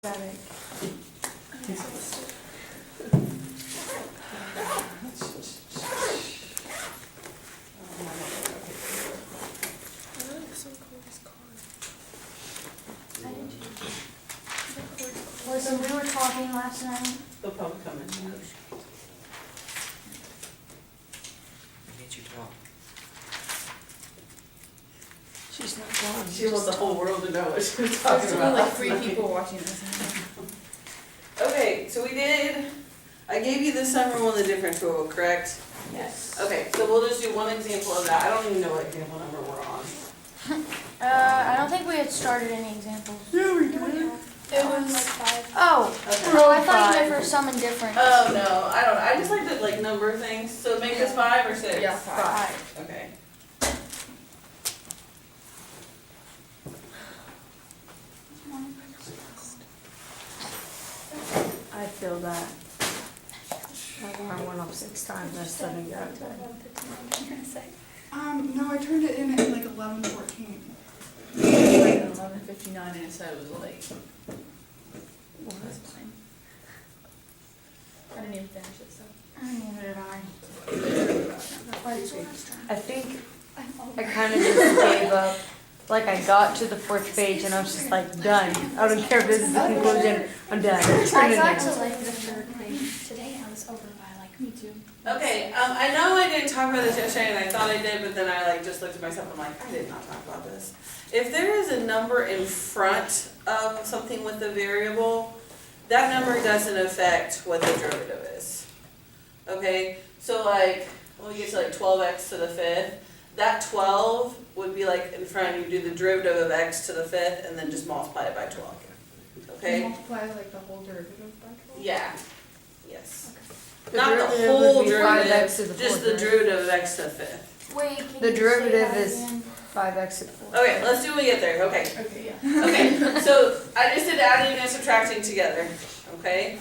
Static. Listen, we were talking last night. They'll probably come in. I need you to talk. She's not gone. She wants the whole world to know what she was There's talking only about. like last 3 night. people watching this. Okay, so I gave you the summer one, the difference rule, correct? Yes. Okay, so we'll just do one example of that. I don't even know what example number we're on. I don't think we had started any examples. Yeah, we did. It was like 5. Oh, Okay. oh, I thought you meant for some indifferent. Oh, no, I don't know. I just like to like number things. So make this 5 or 6? Yeah, 5. Okay. I feel that. My alarm went off 6 times, I still didn't get out of bed. No, I turned it in at like 11:14. Like 11:59 and it said it was late. Well, that's fine. I didn't even finish it, so. Neither did I. I think I kind of just gave up. Like I got to the 4th page and I was just like, done. I don't care if this is the conclusion, I'm done. I Turn it got in. to like the 3rd page. Today I was over by like Me too. Okay, I know I didn't talk about this yesterday and I thought I did, but then I like just looked at myself and I'm like, I did not talk about this. If there is a number in front of something with a variable, that number doesn't affect what the derivative is. Okay, so like, when we get to like 12x to the 5th, that 12 would be like in front, you do the derivative of x to the 5th and then just multiply it by 12. Okay? Multiply like the whole derivative by 12? Yeah, yes. The Not the derivative whole would be 5x to derivative, the just 4th, the right? derivative of x to the 5th. Wait, can The you derivative say that is- again? 5x to the 4th. Okay, let's do when we get there, okay. Okay, yeah. Okay, so I just did adding and subtracting together, okay?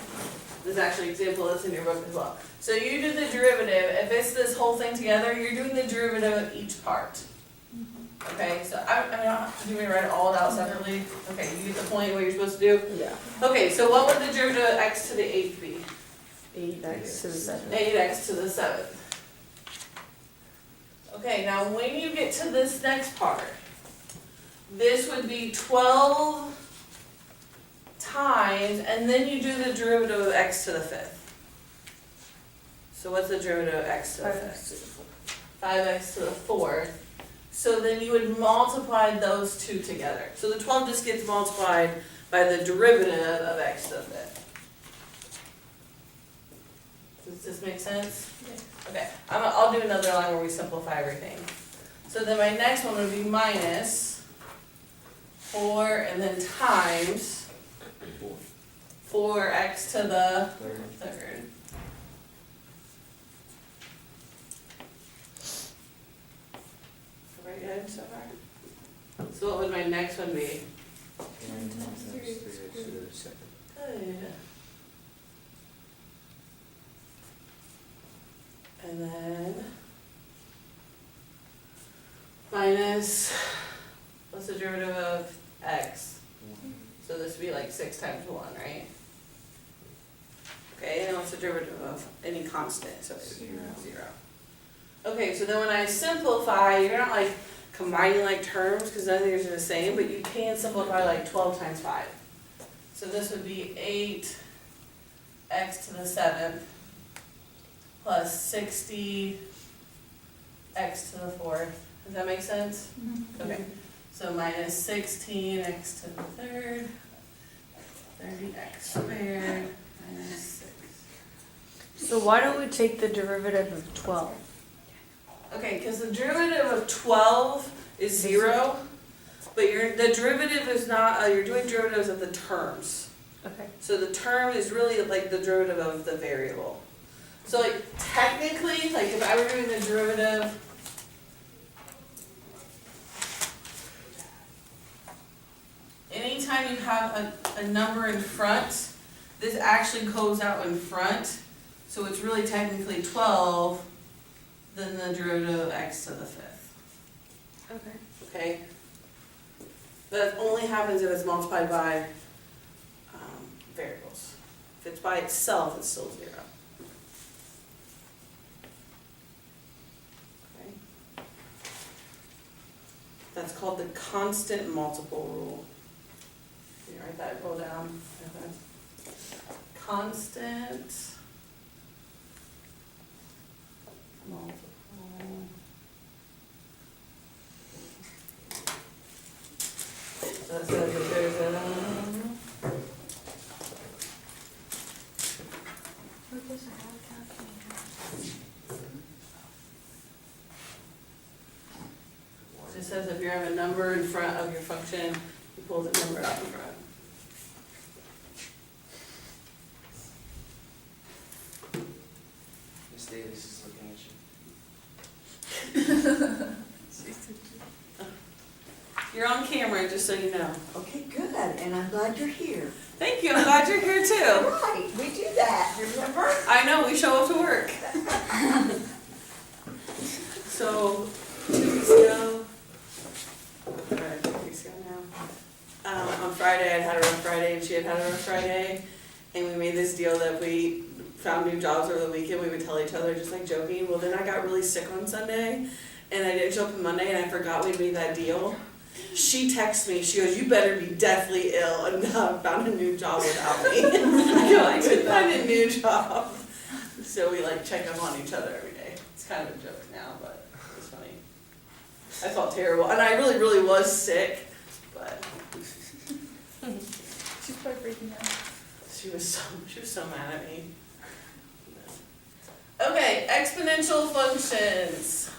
This is actually example that's in your book as well. So you do the derivative, if it's this whole thing together, you're doing the derivative of each part. Okay, so do you want me to write it all out separately? Okay, you get the point what you're supposed to do? Yeah. Okay, so what would the derivative of x to the 8th be? 8x to the 7th. 8x to the 7th. Okay, now when you get to this next part, this would be 12 times, and then you do the derivative of x to the 5th. So what's the derivative of x to the 5x 5th? to the 4th. 5x to the 4th. So then you would multiply those two together. So the 12 just gets multiplied by the derivative of x to the 5th. Does this make sense? Okay, I'll do another line where we simplify everything. So then my next one would be minus 4 and then times 4x to the 3rd. Very good so far. So what would my next one be? Good. And then minus, what's the derivative of x? So this would be like 6 times 1, right? Okay, and what's the derivative of any constant? So it's 0. Okay, so then when I simplify, you're not like combining like terms because none of these are the same, but you can simplify like 12 times 5. So this would be 8x to the 7th plus 60 x to the 4th. Does that make sense? Okay. So minus 16 x to the 3rd, 30x squared minus 6. So why don't we take the derivative of 12? Okay, because the derivative of 12 is 0, but the derivative is not, you're doing derivatives of the terms. Okay. So the term is really like the derivative of the variable. So like technically, like if I were doing the derivative, anytime you have a number in front, this actually goes out in front. So it's really technically 12, then the derivative of x to the 5th. Okay. Okay? That only happens if it's multiplied by variables. If it's by itself, it's still 0. Okay. That's called the constant multiple rule. Can you write that rule down? Constant multiple. So that says if there's a, it just says if you have a number in front of your function, you pull the number out in front. Miss Davis is looking at you. You're on camera, just so you know. Okay, good, and I'm glad you're here. Thank you, I'm glad you're here too. Right, we do that, remember? I know, we show up to work. So, 2 weeks ago, 2 weeks ago now, on Friday, I'd had her on Friday and she had her on Friday, and we made this deal that we found new jobs over the weekend, we would tell each other, just like joking, well then I got really sick on Sunday, and I didn't show up on Monday, and I forgot we made that deal. She texts me, she goes, you better be deathly ill and found a new job without me. I go, I couldn't find a new job. So we like check up on each other every day. It's kind of a joke now, but it was funny. I felt terrible, and I really, really was sick, but She's probably freaking out. she was so mad at me. Okay, exponential functions.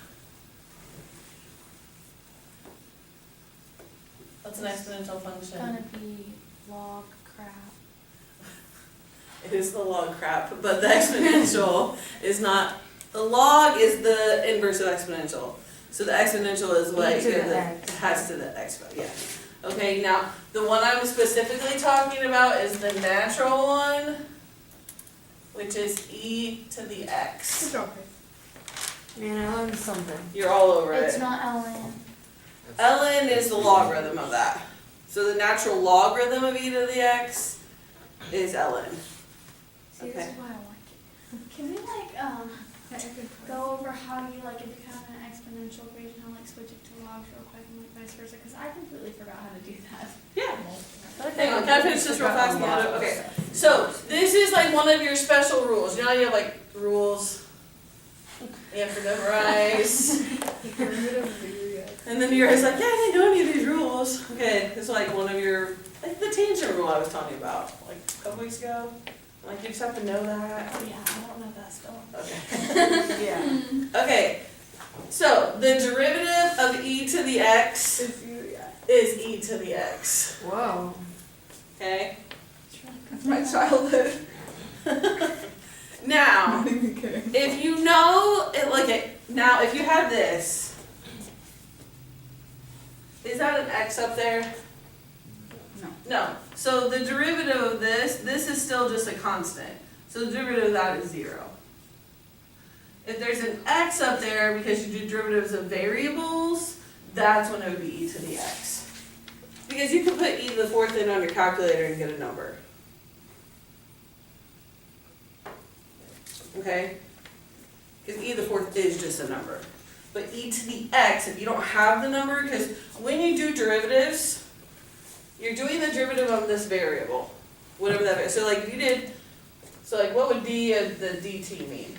What's an exponential It's function? gonna be log crap. It is the log crap, but the exponential is not, the log is the inverse of exponential. So the exponential is what E to the it x. has to the expo, yeah. Okay, now, the one I'm specifically talking about is the natural one, which is e to the x. Man, I learned something. You're all over It's it. not ln. ln is the logarithm of that. So the natural logarithm of e to the x is ln. See, this Okay. is why I like it. Can we go over how you if you have an exponential equation, how switch it to logs real quick and vice versa? Because I completely forgot how to do that. Yeah. Hang on, can I finish this real fast? Okay, so this is one of your special rules. You know how you have rules you have to memorize? And then you're always like, yeah, I didn't know any of these rules. Okay, this is one of your, the tangent rule I was talking about, a couple weeks ago. You just have to know that. Oh yeah, I don't know that still. Okay. Yeah. Okay, so the derivative of e to the x is e to the x. Whoa. Okay? That's my childhood. Now, Not even kidding. if you know it, now if you have this, is that an x up there? No. No. So the derivative of this is still just a constant. So the derivative of that is 0. If there's an x up there because you do derivatives of variables, that's when it would be e to the x. Because you can put e to the fourth in on your calculator and get a number. Okay? Because e to the fourth is just a number. But e to the x, if you don't have the number, because when you do derivatives, you're doing the derivative of this variable, whatever that is. So if you did, what would d of the dt mean?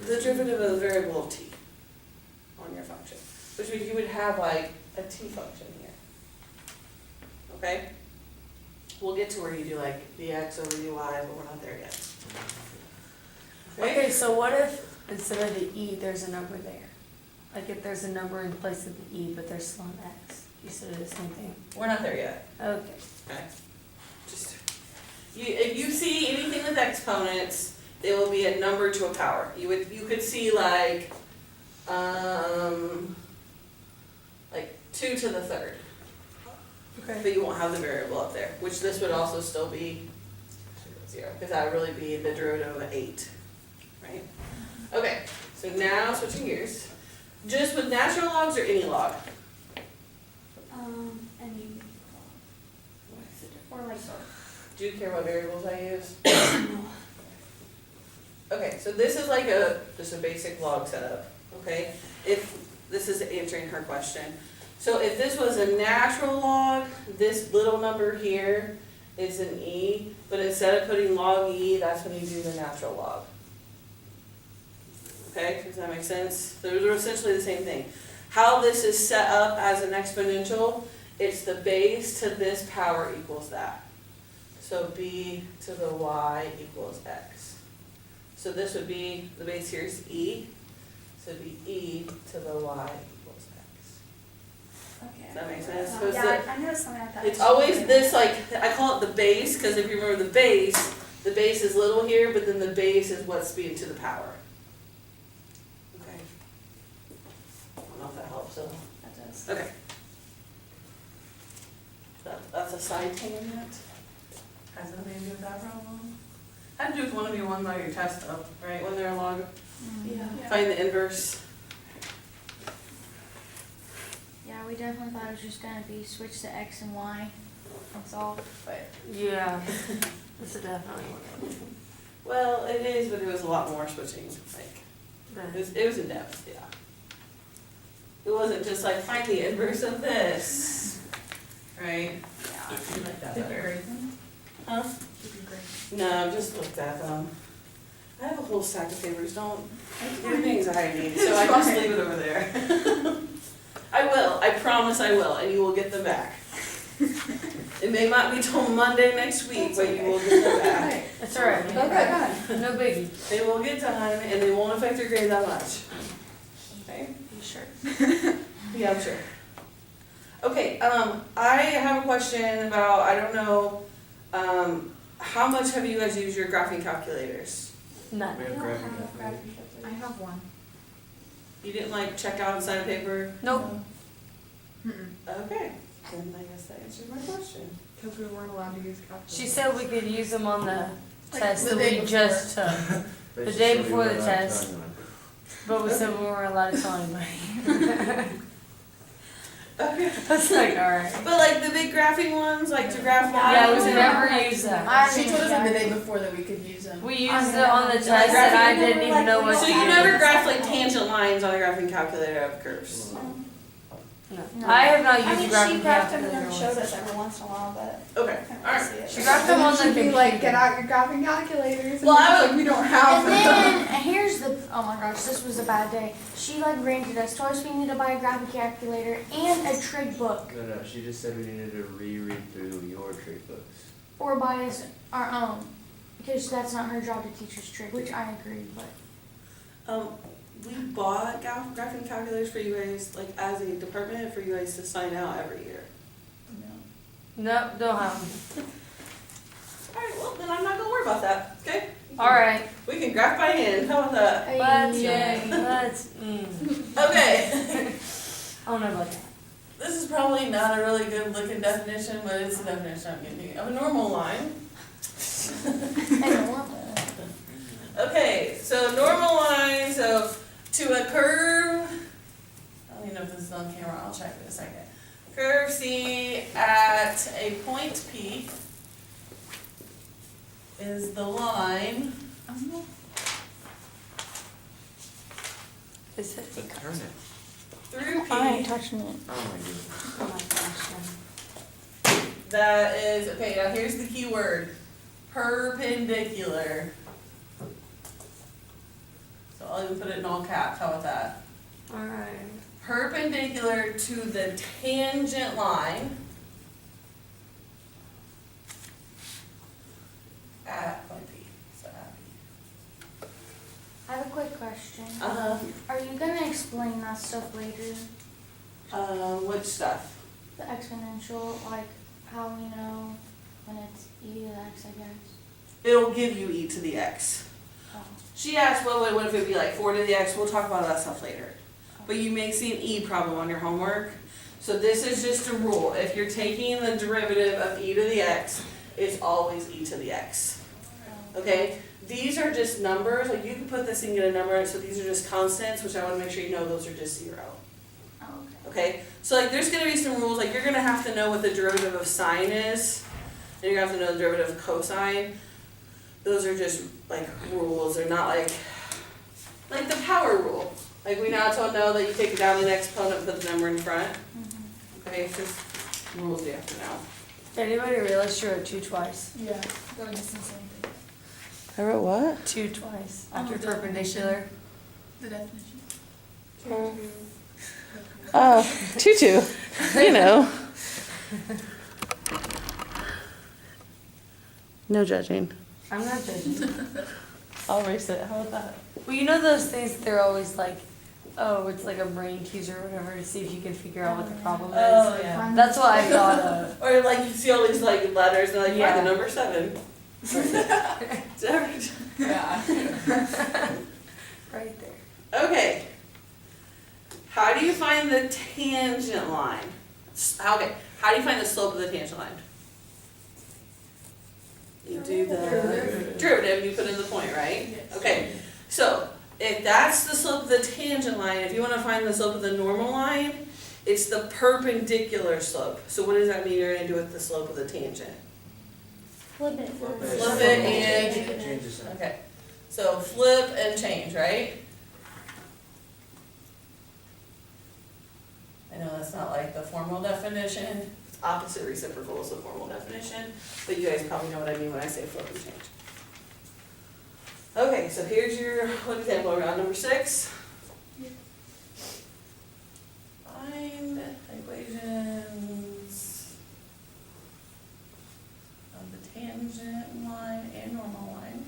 The derivative of the variable of t on your function, which means you would have a t function here. Okay? We'll get to where you do dx over dy, but we're not there yet. Okay, so what if instead of the e, there's a number there? If there's a number in place of the e, but there's still an x. You said the same thing. We're not there yet. Okay. Okay. Just if you see anything with exponents, it will be a number to a power. You could see 2 to the third. Okay. But you won't have the variable up there, which this would also still be 0, because that would really be the derivative of 8, right? Okay, so now switching gears. Just with natural logs or any log? Any Do you care what variables I use? Okay, so this is like just a basic log setup, okay? If, this is answering her question. So if this was a natural log, this little number here is an E, but instead of putting log E, that's when you do the natural log. Okay, does that make sense? Those are essentially the same thing. How this is set up as an exponential, it's the base to this power equals that. So b to the y equals x. So this would be, the base here is e, so it'd be e to the y equals x. Okay. Does that make sense? So it's Yeah, I know something like that. It's always this, like, I call it the base, because if you remember the base is little here, but then the base is what's being to the power. Okay. I don't know if that helps, so, That does. okay. That's a side tangent. Has nothing to do with that problem. Had to do with one of your ones on your test though, right, when they're log, Yeah. find the inverse. Yeah, we definitely thought it was just gonna be switch to X and Y and solve, but Yeah, this is definitely one of Well, it is, but it was a lot more switching, like, them. it was in depth, yeah. It wasn't just like, find the inverse of this, right? You like that Did you better? grade them? Huh? Did you grade? No, just looked at them. I have a whole stack of papers, don't, give me anxiety, so I just leave it over there. I will, I promise I will, and you will get them back. It may not be till Monday next week, but you will get them back. It's alright, Okay. no biggie. They will get time, and they won't affect your grade that much. Okay? you sure? Yeah, I'm sure. Okay, I have a question about, I don't know, how much have you guys used your graphing calculators? None. We have graphing I have one. You didn't like check out and sign a paper? Nope. Mm-mm. Okay, then I guess that answers my question. Because we weren't allowed to use calculators. She said we could use them on the Like test the that day we just took, But The she day said we before were the allowed to test. tell anyone. but we said we weren't allowed to tell anybody. Okay. That's like, alright. But like the big graphing ones, like to graph Yeah, lines we and- never used them. She told us the day before that we could use them. We used it on the test and I didn't even know what So to you do. never graph like tangent lines on a graphing calculator of curves? No. No. I have not I used mean, a graphing she graphed them and calculator then showed once. us every once in a while, but Okay, I don't alright. see it. She graphed them And on then the she'd be like, computer. get out your graphing calculators. Well, I and would- like, we don't have And them. then, here's the, oh my gosh, this was a bad day. She like ranted us, told us we needed to buy a graphic calculator and a trig book, No, she just said we needed to reread through your trig books. or buy us our own. Because that's not her job to teach us trig, which I agree, but. We bought graphing calculators for you guys, like as a department, for you guys to sign out every year. No, don't have them. Alright, well, then I'm not gonna worry about that, okay? Alright, We can graph by hand, how about that? let's, Yay. let's, Okay, I don't know about that. this is probably not a really good looking definition, but it's the definition I'm getting of a normal line. And normal. Okay, so normal line, so to a curve, I don't even know if this is on camera, I'll check in a second. Curve C at a point P is the line Is it? But turn it. through I ain't P touching it. Oh my goodness. Oh my gosh. that is, okay, now here's the key word, perpendicular. So I'll even put it in all caps, how about that? Alright. Perpendicular to the tangent line at point P, so at P. I have a quick question. Uh-huh, Are you gonna explain that stuff later? which stuff? The exponential, like how we know when it's e to the x, I guess. It'll give you e to the x. Oh. She asked, well, what if it'd be like 4 to the x, we'll talk about that stuff later. But you may see an e problem on your homework. So this is just a rule, if you're taking the derivative of e to the x, it's always e to the x. Okay, these are just numbers, like you can put this and get a number, so these are just constants, which I wanna make sure you know those are just 0. Oh, okay. Okay, so like there's gonna be some rules, like you're gonna have to know what the derivative of sine is. and you have to know the derivative of cosine. Those are just like rules, they're not like the power rule. Like we now know that you take it down to the next exponent, put the number in front. Okay, it's just rules you have to know. Did anybody realize she wrote 2 twice? Yeah, that was the same thing. I wrote what? 2 twice Oh, after the perpendicular. The definition. Oh, tutu, you know. No judging. I'm not judging. I'll erase it, how about that? Well, you know those things that they're always like, oh, it's like a brain teaser or whatever to see if you can figure out what the problem is. Oh, yeah. That's what I thought of. Or like you see all these like letters and like, Yeah. find the number 7. Yeah. Right there. Okay. How do you find the tangent line? Okay, how do you find the slope of the tangent line? You do the derivative, you put in the point, right? Yes. Okay, so if that's the slope of the tangent line, if you want to find the slope of the normal line, it's the perpendicular slope. So what does that mean you're going to do with the slope of the tangent? Flip it. Flip it. Flip it and, Change the sign. okay, so flip and change, right? I know that's not like the formal definition, it's opposite reciprocal is the formal definition, but you guys probably know what I mean when I say flip and change. Okay, so here's your, what example are we on, number 6? Find equations of the tangent line and normal line.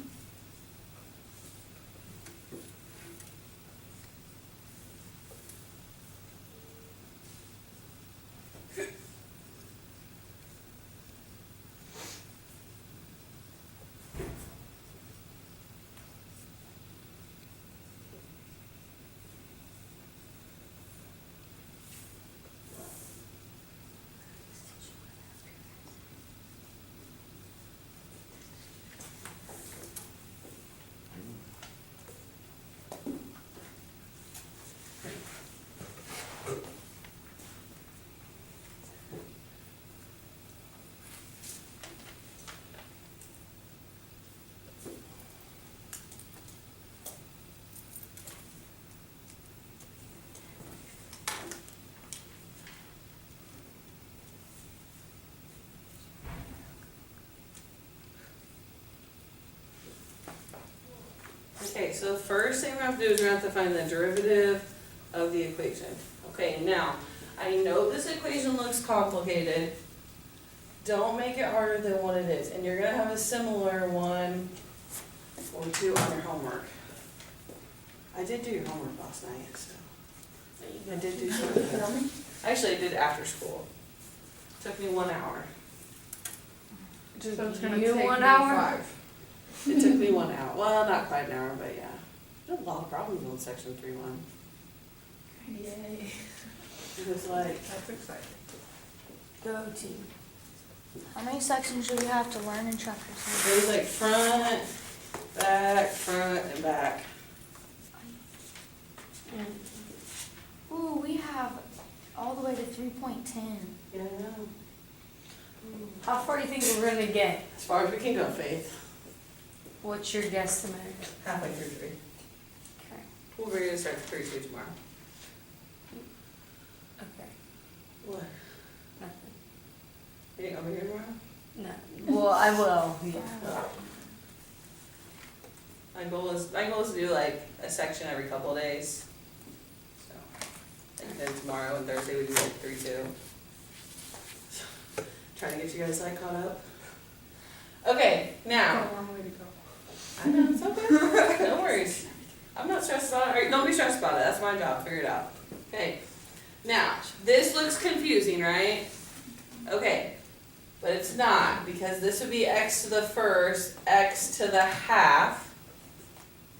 Okay, so the first thing we have to do is we have to find the derivative of the equation. Okay, now, I know this equation looks complicated. Don't make it harder than what it is, and you're gonna have a similar 1 or 2 on your homework. I did do your homework last night, so. I did do some. Actually, I did after school. Took me 1 hour. So it's gonna You take 1 me hour? 5. It took me 1 hour. Well, not quite an hour, but yeah. There's a lot of problems on section 3.1. Yay. It was like, That's exciting. Go team. How many sections do we have to learn in chapter it was like front, front, and back. Ooh, we have all the way to 3.10. Yeah, I know. How far do you think we're gonna get? As far as we can go, Faith. What's your guesstimate? Halfway through 3. Okay. We're going to start 3.2 tomorrow. Okay. What? Nothing. You ain't over here tomorrow? No. Well, I will. Yeah. My goal is to do like a section every couple of days. So, and then tomorrow and Thursday we do like 3.2. Trying to get you guys like caught up. Okay, now. Got a long way to go. I know, it's okay. No worries. I'm not stressed about it. Or don't be stressed about it. That's my job. Figure it out. Okay. Now, this looks confusing, right? Okay. But it's not, because this would be x to the first, x to the half.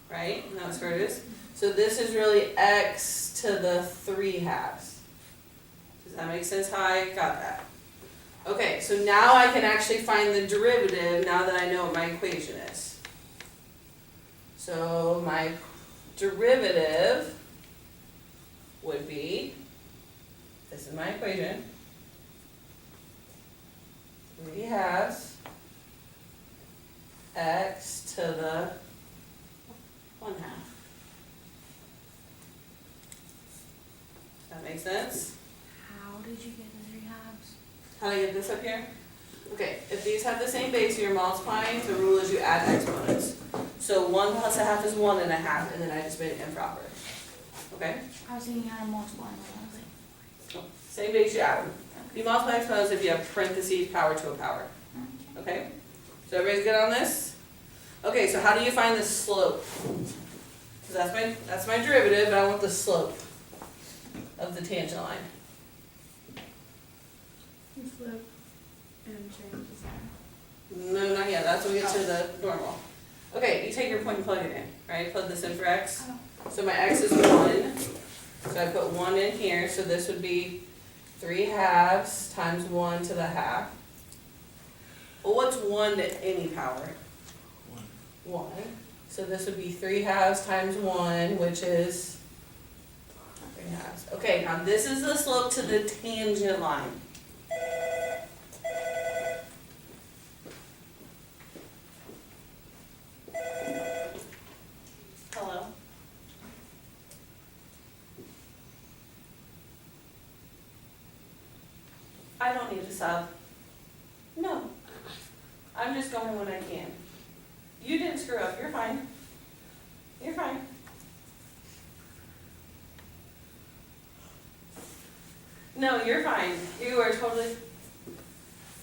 Right? And that's where it is. So this is really x to the 3/2. Does that make sense how I got that? Okay, so now I can actually find the derivative now that I know what my equation is. So my derivative would be, this is my equation, 3/2 Make sense? How did you get the 3 halves? How do I get this up here? Okay, if these have the same base and you're multiplying, the rule is you add exponents. So 1 plus a half is 1 and a half, and then I just made it improper. Okay? I was thinking how to multiply, and I was like, Same base, you add them. You multiply exponents if you have parentheses, power to a power. Okay? So everybody's good on this? Okay, so how do you find the slope? Because that's my derivative, but I want the slope of the tangent line. You flip and change the sign. No, not yet, that's when we get to the normal. Okay, you take your point and plug it in, right? Plug this in for x. So my x is 1, so I put 1 in here, so this would be 3 halves times 1 to the half. Well, what's 1 to any power? 1. So this would be 3 halves times 1, which is 3 halves. Okay, now this is the slope to the tangent line. Hello? I don't need to sub. No. I'm just going when I can. You didn't screw up, you're fine. You're fine. No, you're fine. You are totally,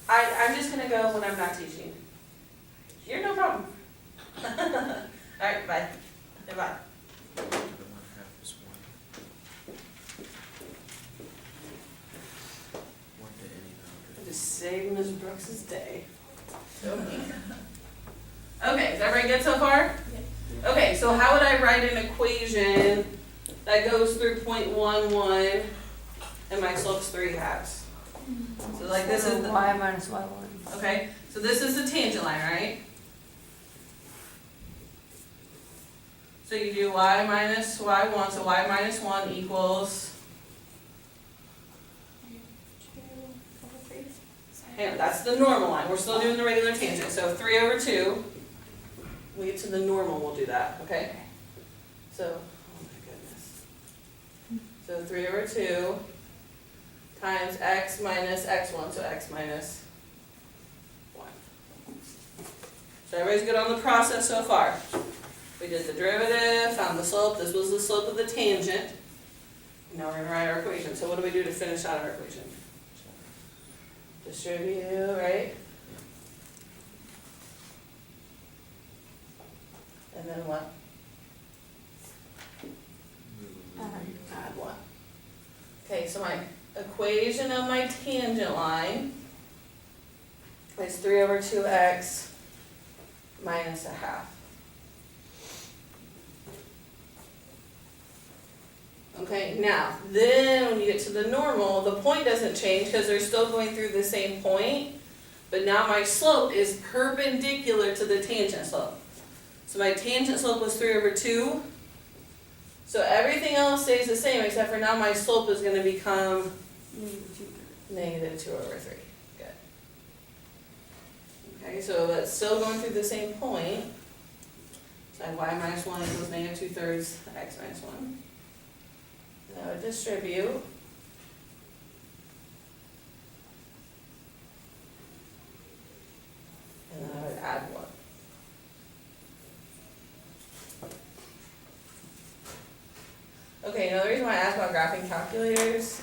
I'm just gonna go when I'm not teaching. You're no problem. Alright, bye. Bye. Just saving Ms. Brooks's day. Okay, is everybody good so far? Okay, so how would I write an equation that goes through 0.11 and my slope's 3 halves? So like this is the, y minus y1. okay, so this is the tangent line, right? So you do y minus y1, so y minus 1 equals, and that's the normal line. We're still doing the regular tangent, so 3 over 2. We get to the normal, we'll do that, okay? So, oh my goodness. So 3 over 2 times x minus x1, so x minus 1. So everybody's good on the process so far? We did the derivative, found the slope, this was the slope of the tangent. Now we're gonna write our equation. So what do we do to finish out our equation? Distribute, right? And then what? Add what? Okay, so my equation of my tangent line is 3 over 2x minus a half. Okay, now, then when you get to the normal, the point doesn't change because they're still going through the same point, but now my slope is perpendicular to the tangent slope. So my tangent slope was 3 over 2. So everything else stays the same except for now my slope is going to become negative 2 over 3. Good. Okay, so that's still going through the same point. So I have y minus 1 equals negative 2/3 x minus 1. Now I would distribute. And then I would add 1. Okay, now the reason why I asked about graphing calculators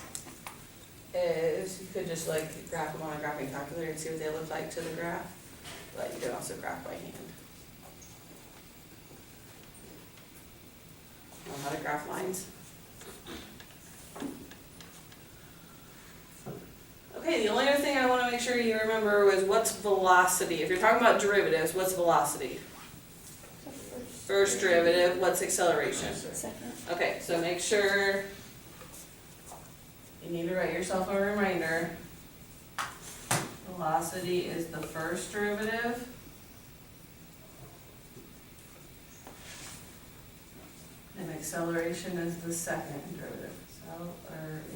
is you could just like graph them on a graphing calculator and see what they look like to the graph, but you can also graph by hand. Know how to graph lines. Okay, the only other thing I want to make sure you remember was what's velocity. If you're talking about derivatives, what's velocity? First derivative, what's acceleration? Second. Okay, so make sure you need to write yourself a reminder. Velocity is the first derivative. And acceleration is the second derivative. Acceleration.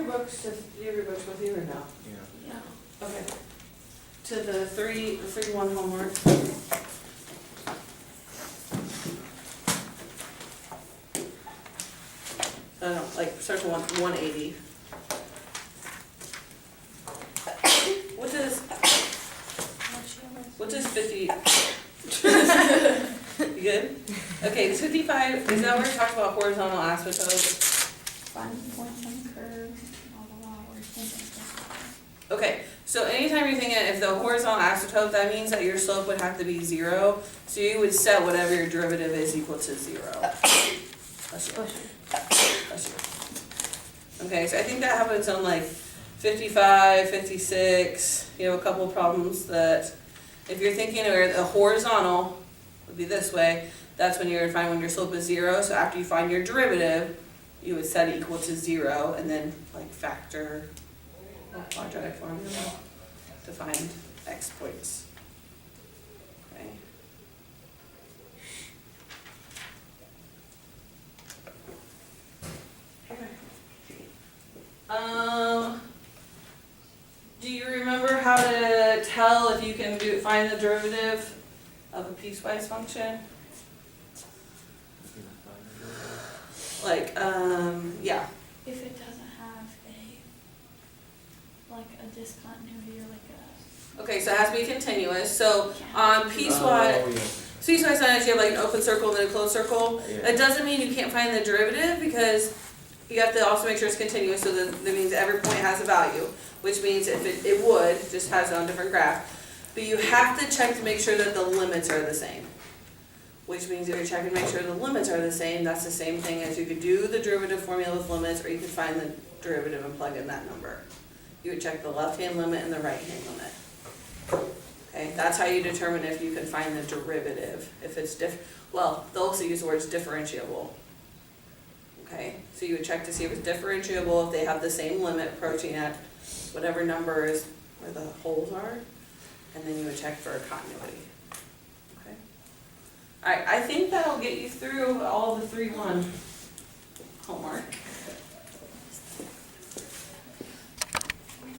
books, do you have your books with you or no? Yeah. Yeah. Okay. To the 3-1 homework. Like circle 180. What does 50? You good? Okay, this 55, is that where it talks about horizontal asymptote? Find points on the curve, blah, blah, blah, or something. Okay, so anytime you're thinking if the horizontal asymptote, that means that your slope would have to be 0. So you would set whatever your derivative is equal to 0. That's you. That's you. Okay, so I think that happens on like 55, 56. You have a couple of problems that if you're thinking where the horizontal would be this way, that's when you're going to find when your slope is 0. So after you find your derivative, you would set it equal to 0 and then like factor a quadratic formula to find x points. Okay. Do you remember how to tell if you can find the derivative of a piecewise function? Like, yeah. If it doesn't have a discontinuity or like a. Okay, so it has to be continuous. So Yeah. on Oh, piecewise, yeah. piecewise science, you have like an open circle and then a closed circle. Yeah. It doesn't mean you can't find the derivative because you have to also make sure it's continuous, so that means every point has a value, which means if it would, just has it on a different graph. But you have to check to make sure that the limits are the same. Which means if you're checking to make sure the limits are the same, that's the same thing as you could do the derivative formula with limits, or you could find the derivative and plug in that number. You would check the left-hand limit and the right-hand limit. Okay, that's how you determine if you can find the derivative. If it's well, they'll also use the words differentiable. Okay, so you would check to see if it's differentiable, if they have the same limit approaching at whatever number is where the holes are, and then you would check for a continuity. Okay. All right, I think that'll get you through all the 3-1 homework.